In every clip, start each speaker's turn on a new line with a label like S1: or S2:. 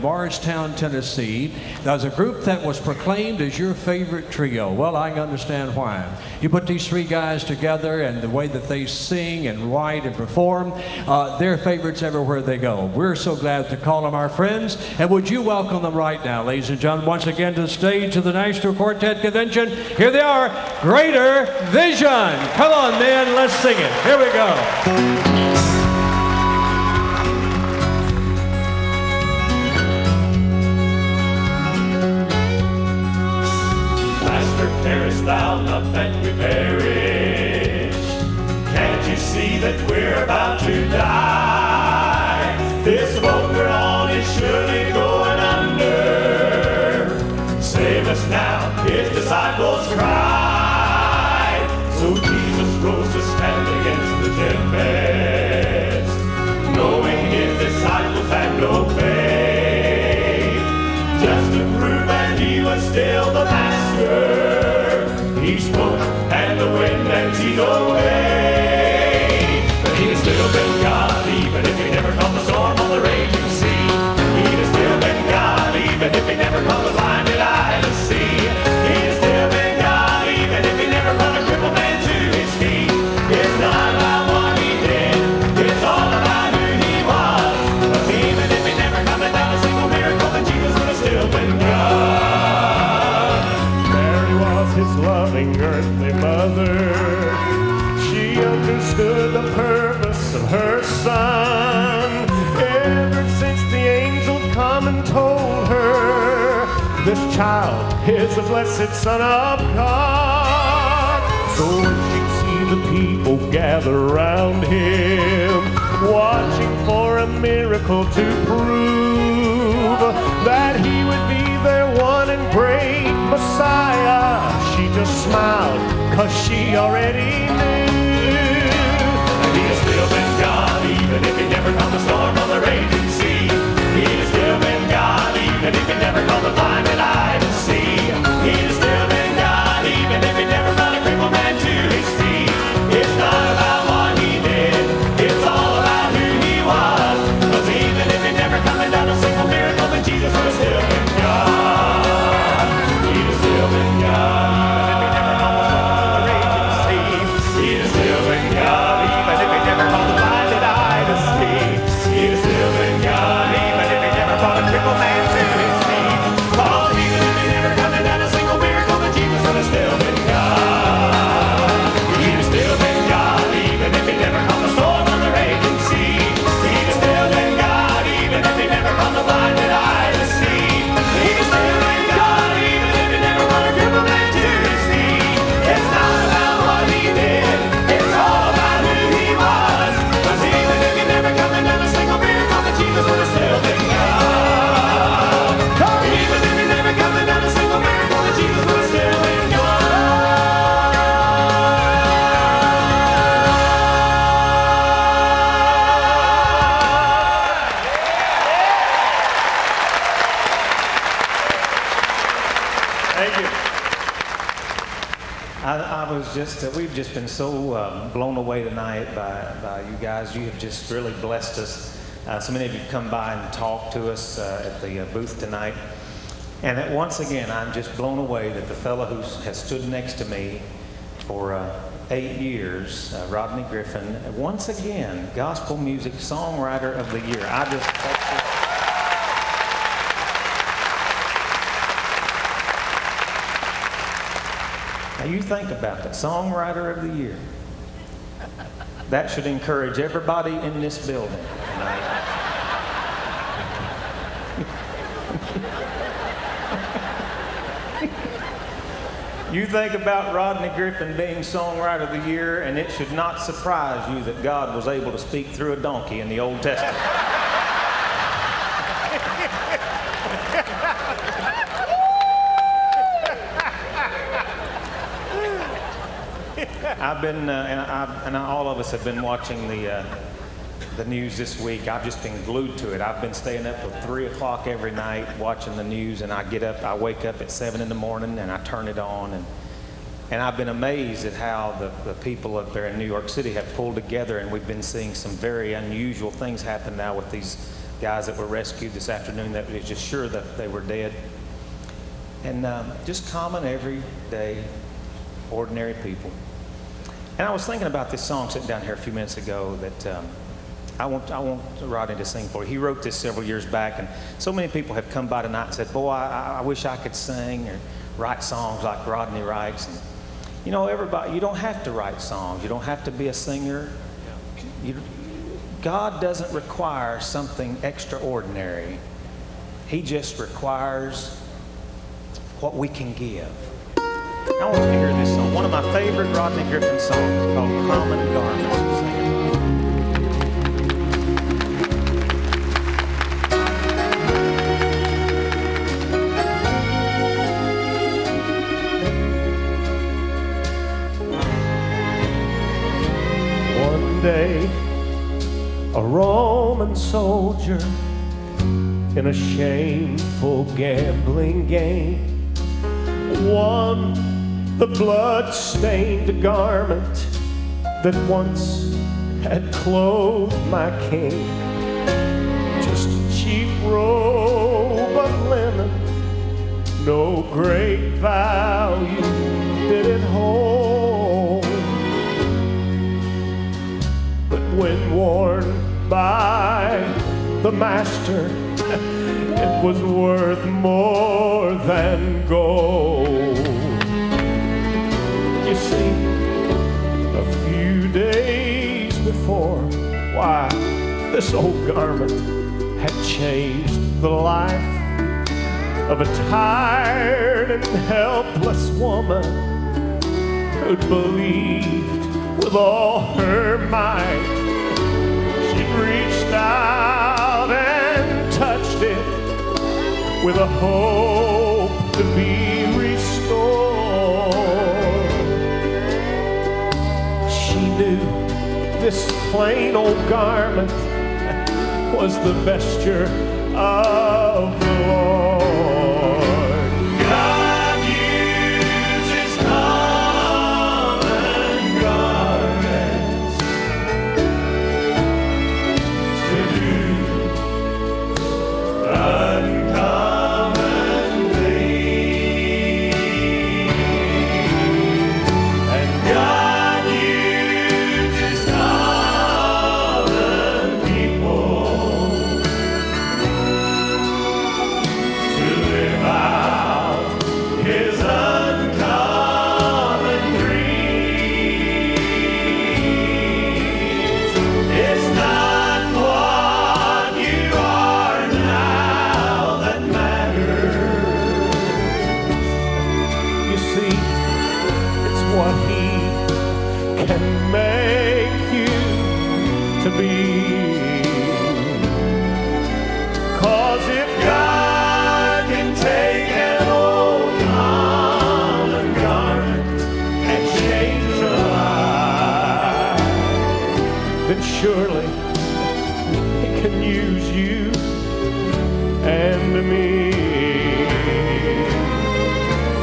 S1: Bardstown, Tennessee. There's a group that was proclaimed as your favorite trio. Well, I can understand why. You put these three guys together, and the way that they sing and write and perform, they're favorites everywhere they go. We're so glad to call them our friends, and would you welcome them right now, ladies and gentlemen, once again to the stage of the National Quartet Convention. Here they are, Greater Vision. Come on, man, let's sing it. Here we go.
S2: Carest thou not that we perish? Can't you see that we're about to die? This boat we're on is surely going under. Save us now, his disciples cried. So Jesus rose to stand against the tempest, knowing his disciples had no faith. Just to prove that he was still the master, he spoke, and the wind and seas obeyed. But he has still been God, even if he never calmed the storm on the raging sea. He has still been God, even if he never called the blinded eye to see. He has still been God, even if he never brought a crippled man to his feet. It's not about what he did, it's all about who he was. But even if he never come and done a single miracle, then Jesus would have still been God. His loving earthly mother, she understood the purpose of her son. Ever since the angel come and told her, this child is the blessed Son of God. So when she see the people gather around him, watching for a miracle to prove that he would be their one and great Messiah, she just smiled, 'cause she already knew. And he has still been God, even if he never calmed the storm on the raging sea. He has still been God, even if he never called the blinded eye to see. He has still been God, even if he never brought a crippled man to his feet. It's not about what he did, it's all about who he was. 'Cause even if he never come and done a single miracle, then Jesus would have still been God. He has still been God. We've just been so blown away tonight by you guys. You have just really blessed us. So many of you come by and talk to us at the booth tonight. And once again, I'm just blown away that the fellow who has stood next to me for 8 years, Rodney Griffin, once again, Gospel Music Songwriter of the Year. Now you think about that, Songwriter of the Year. That should encourage everybody in this building tonight. You think about Rodney Griffin being Songwriter of the Year, and it should not surprise you that God was able to speak through a donkey in the Old Testament. I've been, all of us have been watching the news this week. I've just been glued to it. I've been staying up till 3 o'clock every night watching the news, and I wake up at 7 in the morning and I turn it on, and I've been amazed at how the people up there in New York City have pulled together, and we've been seeing some very unusual things happen now with these
S3: guys that were rescued this afternoon that was just sure that they were dead. And just common, everyday, ordinary people. And I was thinking about this song sitting down here a few minutes ago that I want Rodney to sing for you. He wrote this several years back, and so many people have come by tonight and said, boy, I wish I could sing or write songs like Rodney writes. And, you know, everybody, you don't have to write songs. You don't have to be a singer. God doesn't require something extraordinary. He just requires what we can give. I want you to hear this song. One of my favorite Rodney Griffin songs called Common Garments.
S2: One day, a Roman soldier in a shameful gambling game won the blood-stained garment that once had clothed my king. Just a cheap robe of linen, no great value did it hold. But when worn by the master, it was worth more than gold. You see, a few days before, why, this old garment had changed the life of a tired and helpless woman who'd believed with all her might. She'd reached out and touched it with a hope to be restored. She knew this plain old garment was the vesture of the Lord. God uses common garments to do uncommon things, and God uses common people to live out His uncommon dreams. It's not what you are now that matters. You see, it's what He can make you to be. 'Cause if God can take an old common garment and change a life, then surely He can use you and me.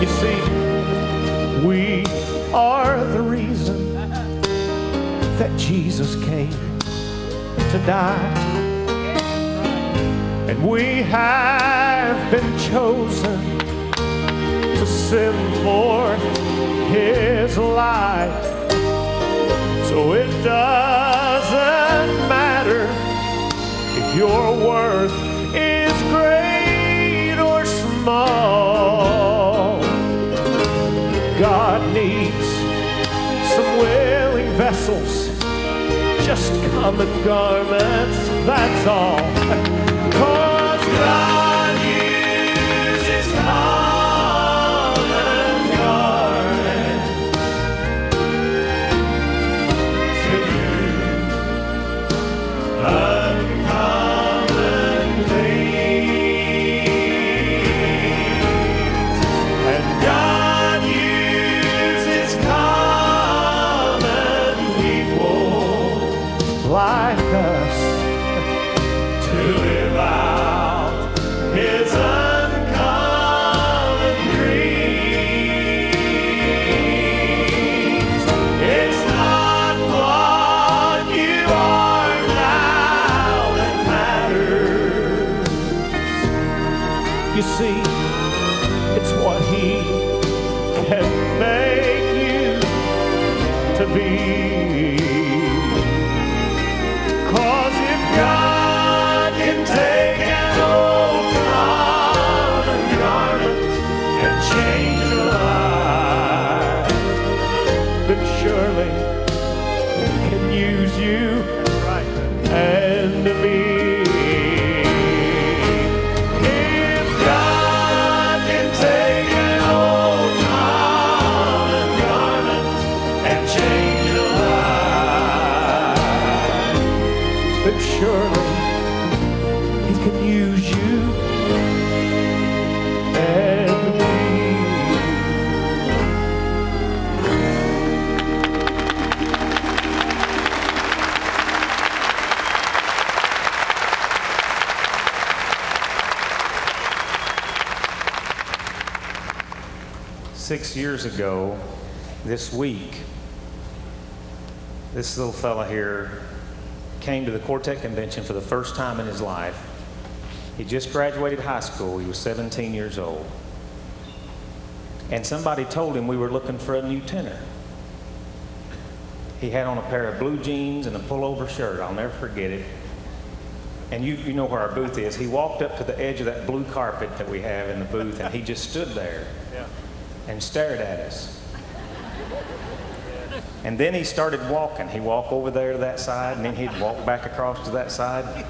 S2: You see, we are the reason that Jesus came to die. And we have been chosen to send forth His light. So it doesn't matter if your worth is great or small. God needs some willing vessels, just common garments, that's all. 'Cause God uses common garments to do uncommon things, and God uses common people like us to live out You see, it's what He can make you to be. 'Cause if God can take an old common garment and change your life, then surely He can use you and me. If God can take an old common garment and change your life, then surely He can use you and me. 6 years ago, this week, this little fella here came to the Quartet Convention for the first time in his life. He just graduated high school. He was 17 years old. And somebody told him we were looking for a new tenor. He had on a pair of blue jeans and a pullover shirt. I'll never forget it. And you know where our booth is. He walked up to the edge of that blue carpet that we have in the booth, and he just stood there and stared at us. And then he started walking. He'd walk over there to that side, and then he'd walk back across to that side.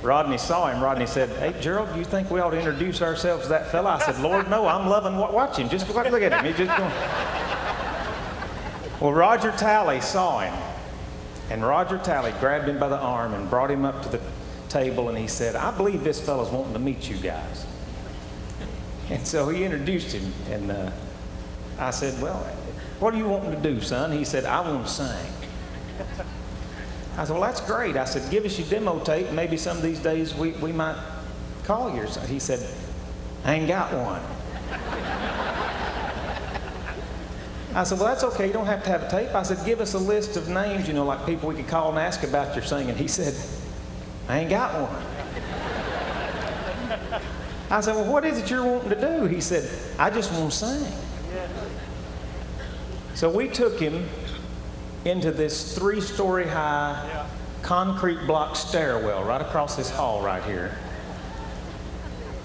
S2: Rodney saw him. Rodney said, "Hey, Gerald, do you think we ought to introduce ourselves to that fella?" I said, "Lord, no, I'm loving watch him. Just look at him. He's just going." Well, Roger Talley saw him, and Roger Talley grabbed him by the arm and brought him up to the table, and he said, "I believe this fella's wanting to meet you guys." And so he introduced him, and I said, "Well, what are you wanting to do, son?" He said, "I want to sing." I said, "Well, that's great." I said, "Give us your demo tape. Maybe some of these days we might call you." He said, "I ain't got one." I said, "Well, that's okay. You don't have to have a tape." I said, "Give us a list of names, you know, like people we could call and ask about your singing." He said, "I ain't got one." I said, "Well, what is it you're wanting to do?" He said, "I just want to sing." So we took him into this 3-story high concrete block stairwell right across this hall right here.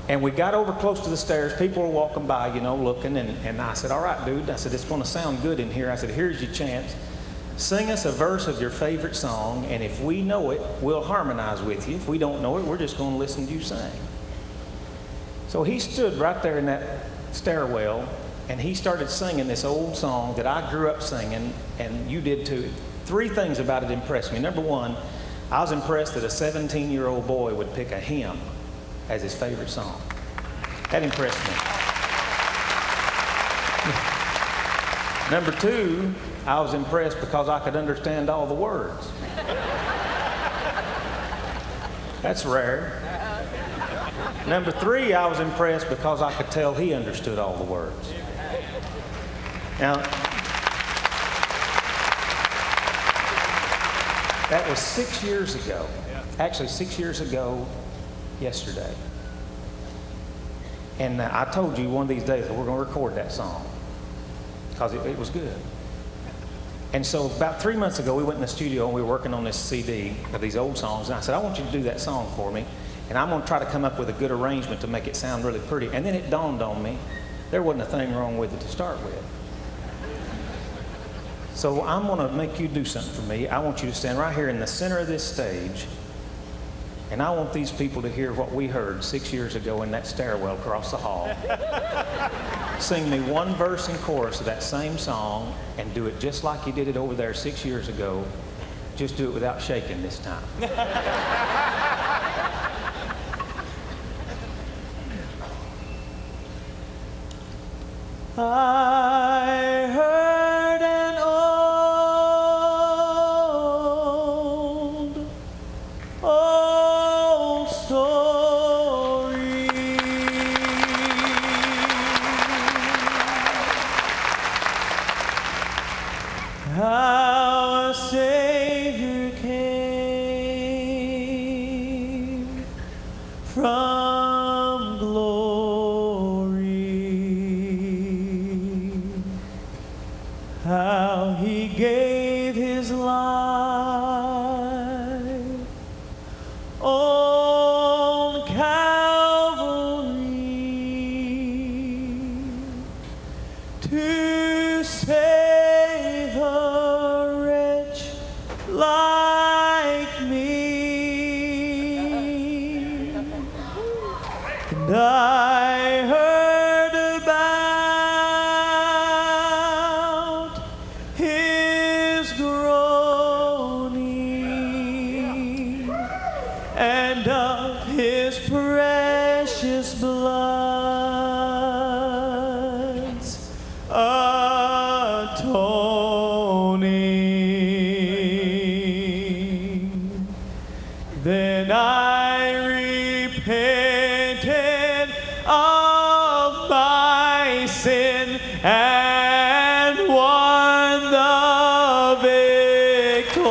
S2: And we got over close to the stairs. People were walking by, you know, looking. And I said, "All right, dude." I said, "It's going to sound good in here." I said, "Here's your chance. Sing us a verse of your favorite song. And if we know it, we'll harmonize with you. If we don't know it, we're just going to listen to you sing." So he stood right there in that stairwell, and he started singing this old song that I grew up singing, and you did too. 3 things about it impressed me. Number one, I was impressed that a 17-year-old boy would pick a hymn as his favorite song. That impressed me. Number 2, I was impressed because I could understand all the words. That's rare. Number 3, I was impressed because I could tell he understood all the words. Now, that was 6 years ago. Actually, 6 years ago yesterday. And I told you one of these days that we're going to record that song because it was good. And so about 3 months ago, we went in the studio and we were working on this CD of these old songs. And I said, "I want you to do that song for me. And I'm going to try to come up with a good arrangement to make it sound really pretty." And then it dawned on me, there wasn't a thing wrong with it to start with. So I'm going to make you do something for me. I want you to stand right here in the center of this stage, and I want these people to hear what we heard 6 years ago in that stairwell across the hall. Sing me one verse and chorus of that same song, and do it just like you did it over there 6 years ago. Just do it without shaking this time. I heard an old story, how a Savior came from glory And I heard about his groaning and of his precious blood's atoning. Then I repented of my sin and won the victory.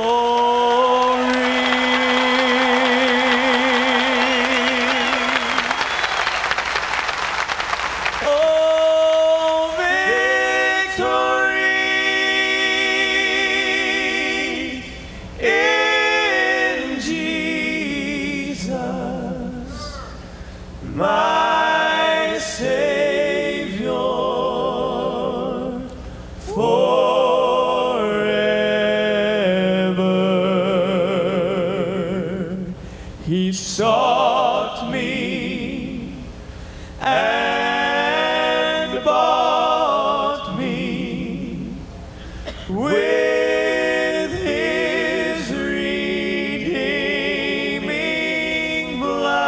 S2: Oh, victory in Jesus, my Savior, forever. He sought me and bought me with his redeeming blood.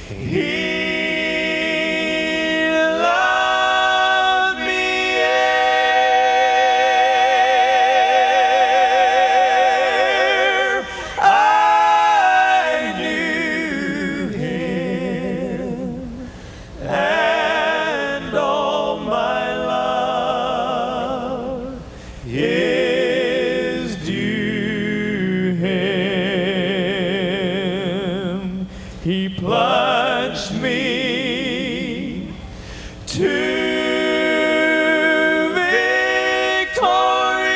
S2: He loved me ere I knew him, and all my love is due him. He plunged me to victory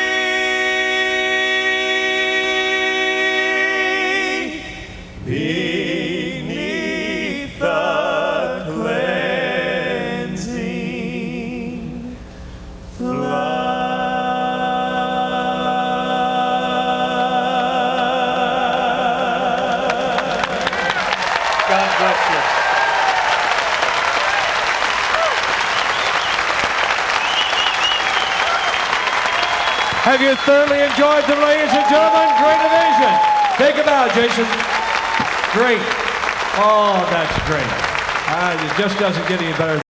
S2: beneath the cleansing flood. God bless you.
S1: Have you thoroughly enjoyed them, ladies and gentlemen? Great division. Take a bow, Jason. Great. Oh, that's great. It just doesn't get any better.